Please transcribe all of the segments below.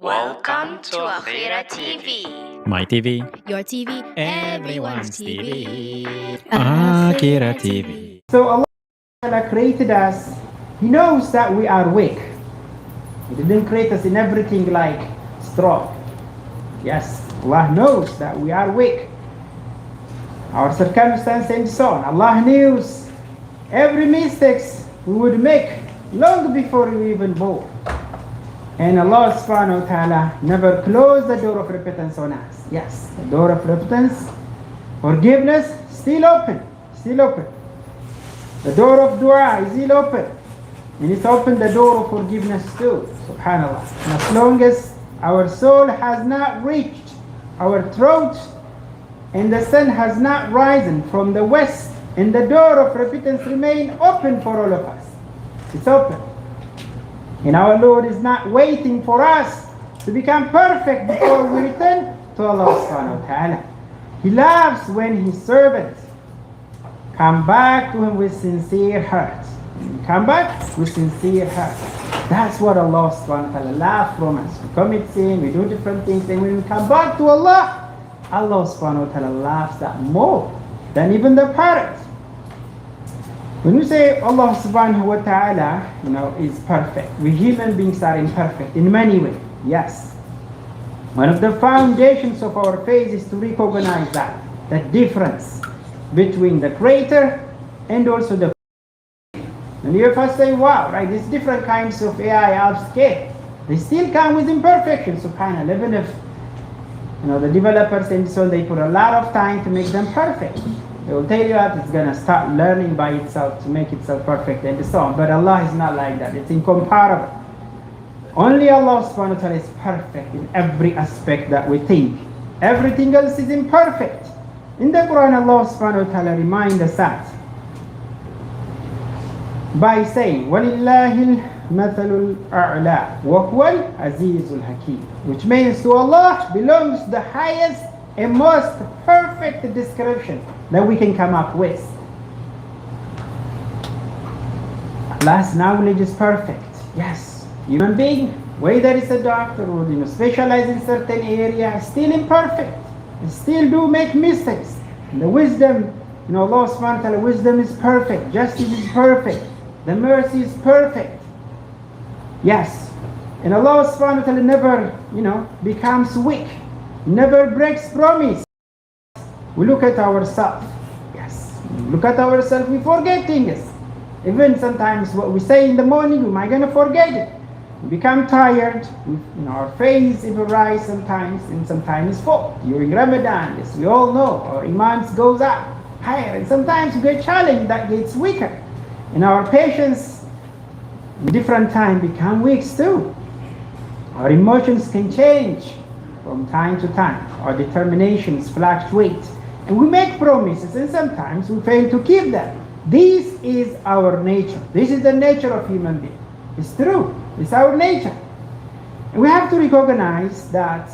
Welcome to AkhirahTV. My TV, Your TV, everyone's TV. AkhirahTV. So Allah created us. He knows that we are weak. He didn't create us in everything like strong. Yes, Allah knows that we are weak. Our circumstance and so on. Allah knows every mistakes we would make long before we even born. And Allah subhanahu wa ta'ala never closed the door of repentance on us. Yes, the door of repentance, forgiveness, still open. Still open. The door of dua is still open. And it's open the door of forgiveness too. Subhanallah. And as long as our soul has not reached our throat and the sun has not risen from the west, and the door of repentance remain open for all of us. It's open. And our Lord is not waiting for us to become perfect before we return to Allah subhanahu wa ta'ala. He loves when His servants come back to Him with sincere hearts. Come back with sincere hearts. That's what Allah subhanahu wa ta'ala loves from us. We commit sin, we do different things, and when we come back to Allah, Allah subhanahu wa ta'ala loves that more than even the parents. When we say Allah subhanahu wa ta'ala, is perfect, we human beings are imperfect in many ways. Yes. One of the foundations of our faith is to recognize that difference between the Creator and also the and you first say, wow, right, there's different kinds of AI upscale. They still come with imperfections, subhanAllah, even if the developers and so on, they put a lot of time to make them perfect. They will tell you that it's going to start learning by itself to make itself perfect and so on. But Allah is not like that. It's incomparable. Only Allah subhanahu wa ta'ala is perfect in every aspect that we think. Everything else is imperfect. In the Quran, Allah subhanahu wa ta'ala reminds us that by saying, وَلِلَّهِ الْمَثَلُ الْأَعْلَى وَهُوَ الْعَزِيزُ الْحَكِيمُ, which means to Allah belongs the highest and most perfect description that we can come up with. Allah's knowledge is perfect. Yes, human being, whether it's a doctor or specialize in certain area, still imperfect, still do make mistakes. And the wisdom, Allah subhanahu wa ta'ala, wisdom is perfect, justice is perfect, the mercy is perfect. Yes, and Allah subhanahu wa ta'ala never, becomes weak, never breaks promise. We look at ourselves. Yes, we look at ourselves, we forget things. Even sometimes what we say in the morning, we might gonna forget it. We become tired, our face even rise sometimes, and sometimes fall. During Ramadan, as we all know, our imams goes up higher, and sometimes we get challenged, that gets weaker. And our patience, in different time, become weak too. Our emotions can change from time to time. Our determinations fluctuate. And we make promises, and sometimes we fail to keep them. This is our nature. This is the nature of human being. It's true. It's our nature. And we have to recognize that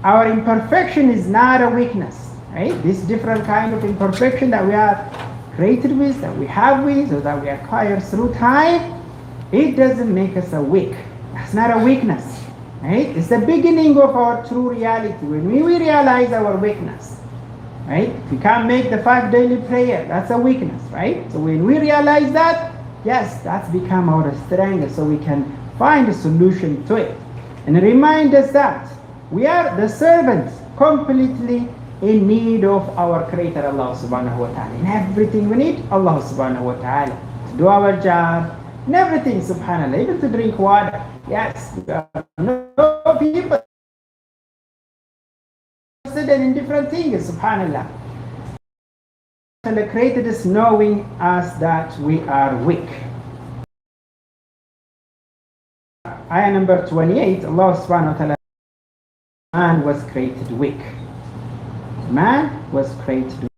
our imperfection is not a weakness. Right? This different kind of imperfection that we are created with, that we have with, or that we acquire through time, it doesn't make us a weak. That's not a weakness. Right? It's the beginning of our true reality. When we realize our weakness, right? We can't make the 5 daily prayer. That's a weakness, right? So when we realize that, yes, that's become our strength, so we can find a solution to it. And remind us that we are the servants completely in need of our Creator, Allah subhanahu wa ta'ala. In everything we need Allah subhanahu wa ta'ala to do our job, and everything, subhanAllah, even to drink water. Yes, no people in different things, subhanAllah. Allah created us knowing us that we are weak. Ayah number 28, Allah subhanahu wa ta'ala, man was created weak. Man was created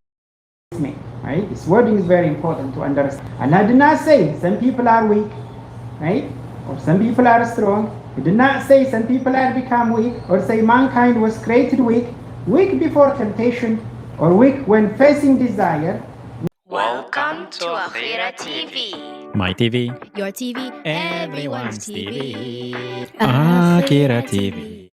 weak. Right? This wording is very important to understand. Allah did not say some people are weak, right? Or some people are strong. He did not say some people are become weak, or say mankind was created weak. Weak before temptation, or weak when facing desire. Welcome to AkhirahTV. My TV, your TV, everyone's TV. AkhirahTV. AkhirahTV.